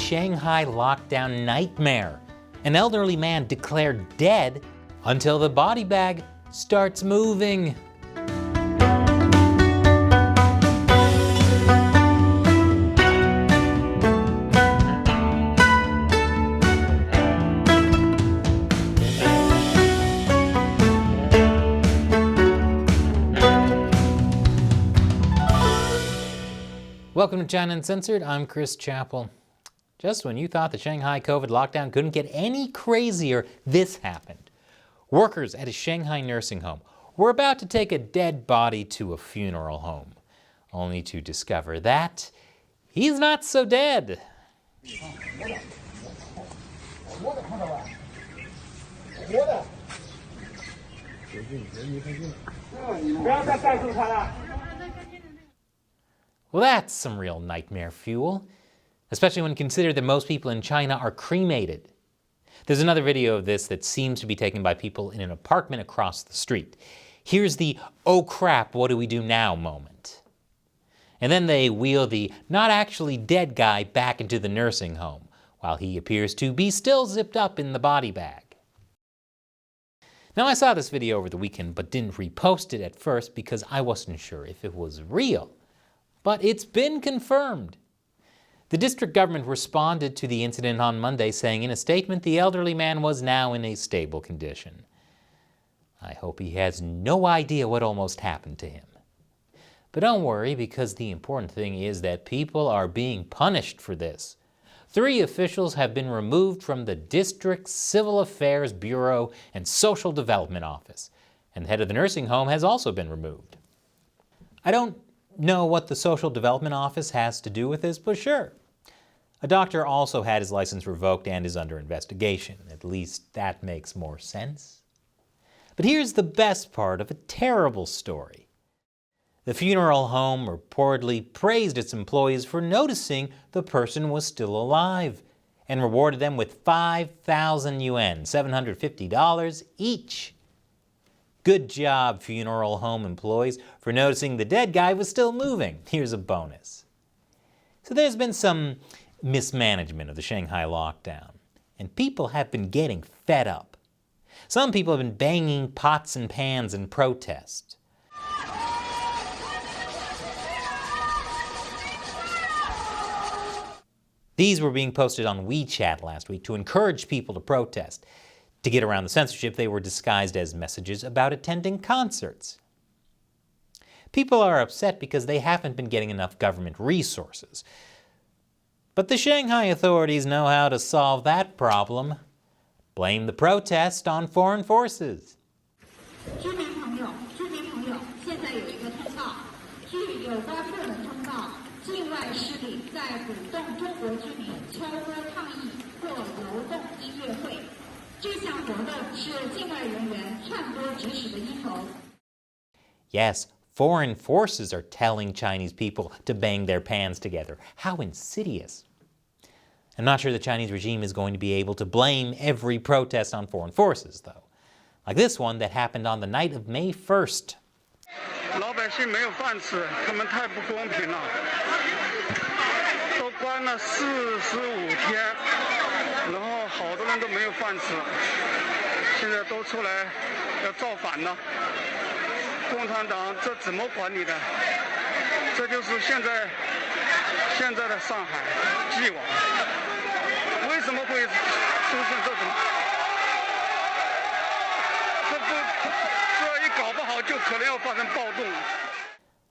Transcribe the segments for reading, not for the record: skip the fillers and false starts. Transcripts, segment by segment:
Shanghai lockdown nightmare. An elderly man declared dead until the body bag starts moving. Welcome to China Uncensored, I'm Chris Chappell. Just when you thought the Shanghai COVID lockdown couldn't get any crazier, this happened. Workers at a Shanghai nursing home were about to take a dead body to a funeral home, only to discover that he's not so dead. Well, that's some real nightmare fuel, especially when considered that most people in China are cremated. There's another video of this that seems to be taken by people in an apartment across the street. Here's the "oh crap, what do we do now" moment. And then they wheel the not actually dead guy back into the nursing home, while he appears to be still zipped up in the body bag. Now, I saw this video over the weekend but didn't repost it at first because I wasn't sure if it was real. But it's been confirmed. The district government responded to the incident on Monday, saying in a statement the elderly man was now in a stable condition. I hope he has no idea what almost happened to him. But don't worry, because the important thing is that people are being punished for this. 3 officials have been removed from the district's Civil Affairs Bureau and Social Development Office, and the head of the nursing home has also been removed. I don't know what the Social Development Office has to do with this, but sure. A doctor also had his license revoked and is under investigation. At least that makes more sense. But here's the best part of a terrible story. The funeral home reportedly praised its employees for noticing the person was still alive and rewarded them with 5,000 yuan, $750 each. Good job, funeral home employees, for noticing the dead guy was still moving. Here's a bonus. So there's been some mismanagement of the Shanghai lockdown, and people have been getting fed up. Some people have been banging pots and pans in protest. These were being posted on WeChat last week to encourage people to protest. To get around the censorship, they were disguised as messages about attending concerts. People are upset because they haven't been getting enough government resources. But the Shanghai authorities know how to solve that problem. Blame the protest on foreign forces. Yes, foreign forces are telling Chinese people to bang their pans together. How insidious. I'm not sure the Chinese regime is going to be able to blame every protest on foreign forces, though. Like this one that happened on the night of May 1st. 老百姓没有饭吃，他们太不公平了。都关了45天，然后好多人都没有饭吃，现在都出来要造反了。共产党这怎么管理的？这就是现在的上海既往。为什么会出现这种？这一搞不好就可能要发生暴动。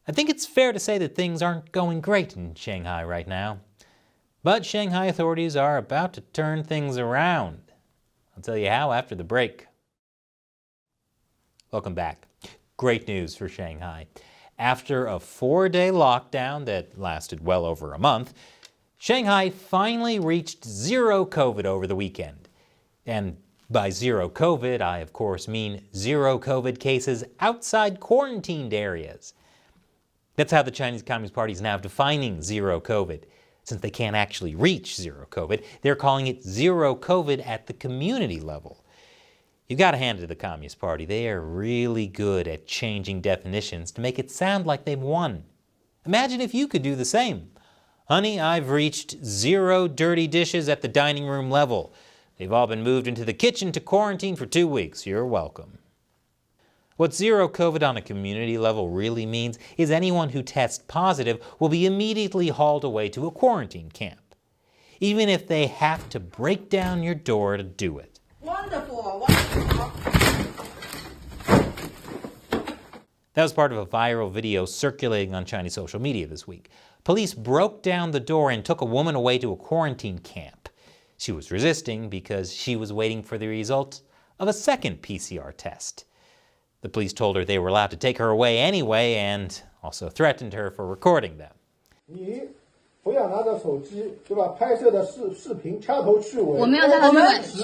I think it's fair to say that things aren't going great in Shanghai right now. But Shanghai authorities are about to turn things around. I'll tell you how after the break. Welcome back. Great news for Shanghai. After a 4-day lockdown that lasted well over a month, Shanghai finally reached zero COVID over the weekend. And by zero COVID, I of course mean zero COVID cases outside quarantined areas. That's how the Chinese Communist Party is now defining zero COVID. Since they can't actually reach zero COVID, they're calling it zero COVID at the community level. You've got to hand it to the Communist Party. They are really good at changing definitions to make it sound like they've won. Imagine if you could do the same. Honey, I've reached 0 dirty dishes at the dining room level. They've all been moved into the kitchen to quarantine for 2 weeks. You're welcome. What zero COVID on a community level really means is anyone who tests positive will be immediately hauled away to a quarantine camp, even if they have to break down your door to do it. Wonderful, wonderful. That was part of a viral video circulating on Chinese social media this week. Police broke down the door and took a woman away to a quarantine camp. She was resisting because she was waiting for the result of a second PCR test. The police told her they were allowed to take her away anyway and also threatened her for recording them. 你不要拿着手机，对吧？拍摄的视频掐头去尾。我没有在那边全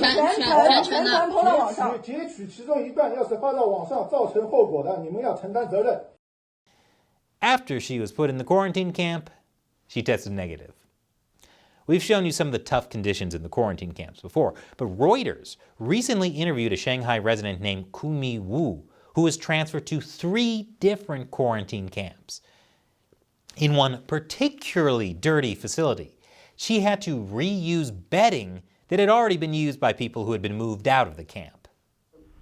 程抛到网上。截取其中一段，要是发到网上造成后果的，你们要承担责任。 After she was put in the quarantine camp, she tested negative. We've shown you some of the tough conditions in the quarantine camps before, but Reuters recently interviewed a Shanghai resident named Kumi Wu, who was transferred to 3 different quarantine camps. In one particularly dirty facility, she had to reuse bedding that had already been used by people who had been moved out of the camp.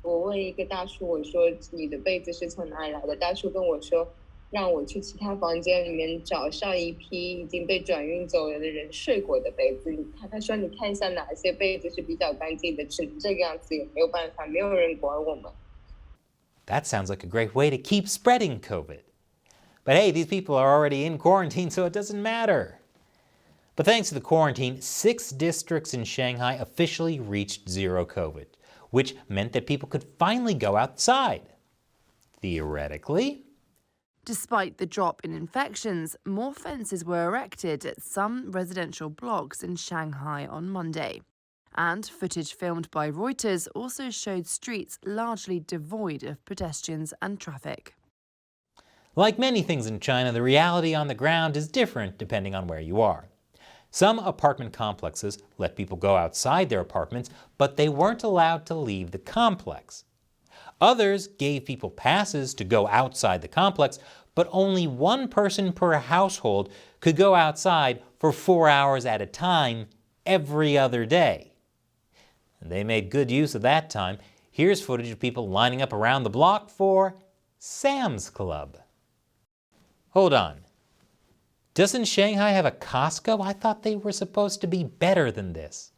我问一个大叔，我说你的被子是从哪里来的？大叔跟我说，让我去其他房间里面找上一批已经被转运走了的人睡过的被子。他说你看一下哪些被子是比较干净的，只能这个样子，也没有办法，没有人管我们。 That sounds like a great way to keep spreading COVID. But hey, these people are already in quarantine, so it doesn't matter. But thanks to the quarantine, 6 districts in Shanghai officially reached zero COVID, which meant that people could finally go outside. Theoretically. Despite the drop in infections, more fences were erected at some residential blocks in Shanghai on Monday. And footage filmed by Reuters also showed streets largely devoid of pedestrians and traffic. Like many things in China, the reality on the ground is different depending on where you are. Some apartment complexes let people go outside their apartments, but they weren't allowed to leave the complex. Others gave people passes to go outside the complex, but only 1 person per household could go outside for 4 hours at a time every other day. And they made good use of that time. Here's footage of people lining up around the block for Sam's Club. Hold on. Doesn't Shanghai have a Costco? I thought they were supposed to be better than this.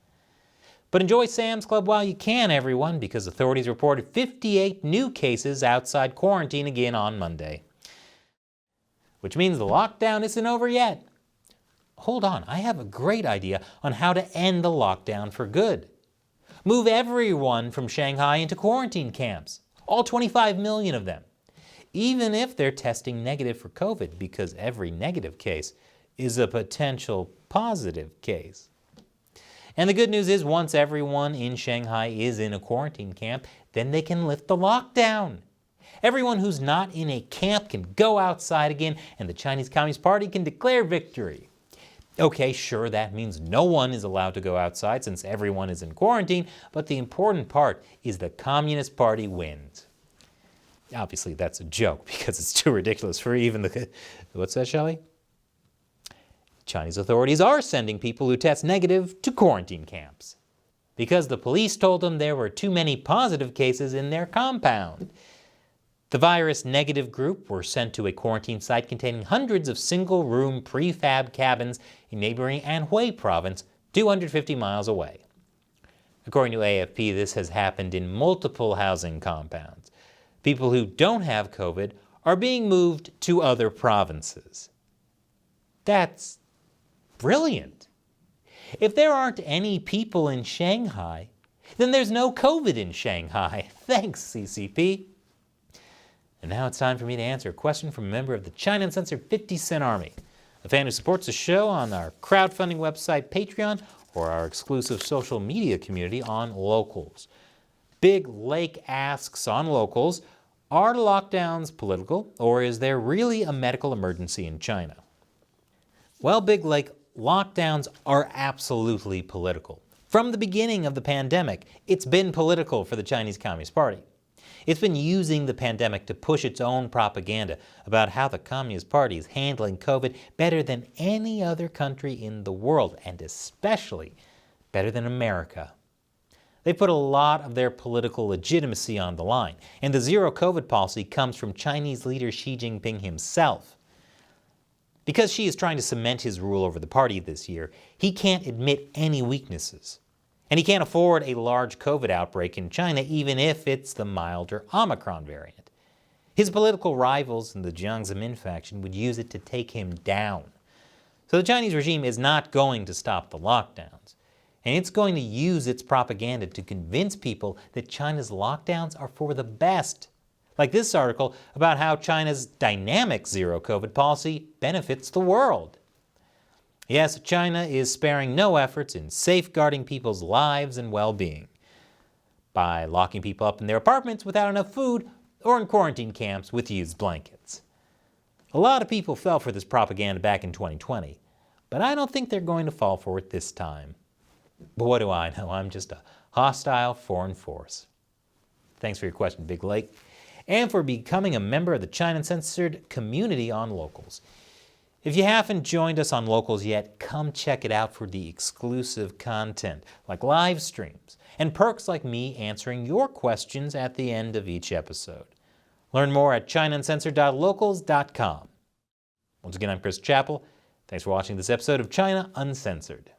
But enjoy Sam's Club while you can, everyone, because authorities reported 58 new cases outside quarantine again on Monday. Which means the lockdown isn't over yet. Hold on, I have a great idea on how to end the lockdown for good. Move everyone from Shanghai into quarantine camps, all 25 million of them, even if they're testing negative for COVID, because every negative case is a potential positive case. And the good news is once everyone in Shanghai is in a quarantine camp, then they can lift the lockdown. Everyone who's not in a camp can go outside again, and the Chinese Communist Party can declare victory. Okay, sure, that means no one is allowed to go outside since everyone is in quarantine, but the important part is the Communist Party wins. Obviously, that's a joke because it's too ridiculous for even the... What's that, Shelley? Chinese authorities are sending people who test negative to quarantine camps because the police told them there were too many positive cases in their compound. The virus-negative group were sent to a quarantine site containing hundreds of single-room prefab cabins in neighboring Anhui province, 250 miles away. According to AFP, this has happened in multiple housing compounds. People who don't have COVID are being moved to other provinces. That's brilliant. If there aren't any people in Shanghai, then there's no COVID in Shanghai. Thanks, CCP. And now it's time for me to answer a question from a member of the China Uncensored 50-Cent Army, a fan who supports the show on our crowdfunding website Patreon or our exclusive social media community on Locals. Big Lake asks on Locals, are lockdowns political, or is there really a medical emergency in China? Well, Big Lake, lockdowns are absolutely political. From the beginning of the pandemic, it's been political for the Chinese Communist Party. It's been using the pandemic to push its own propaganda about how the Communist Party is handling COVID better than any other country in the world, and especially better than America. They put a lot of their political legitimacy on the line, and the zero COVID policy comes from Chinese leader Xi Jinping himself. Because Xi is trying to cement his rule over the party this year, he can't admit any weaknesses. And he can't afford a large COVID outbreak in China, even if it's the milder Omicron variant. His political rivals in the Jiang Zemin faction would use it to take him down. So the Chinese regime is not going to stop the lockdowns. And it's going to use its propaganda to convince people that China's lockdowns are for the best. Like this article about how China's dynamic zero COVID policy benefits the world. Yes, China is sparing no efforts in safeguarding people's lives and well-being by locking people up in their apartments without enough food or in quarantine camps with used blankets. A lot of people fell for this propaganda back in 2020, but I don't think they're going to fall for it this time. But what do I know? I'm just a hostile foreign force. Thanks for your question, Big Lake, and for becoming a member of the China Uncensored community on Locals. If you haven't joined us on Locals yet, come check it out for the exclusive content, like live streams, and perks like me answering your questions at the end of each episode. Learn more at ChinaUncensored.locals.com. Once again, I'm Chris Chappell. Thanks for watching this episode of China Uncensored.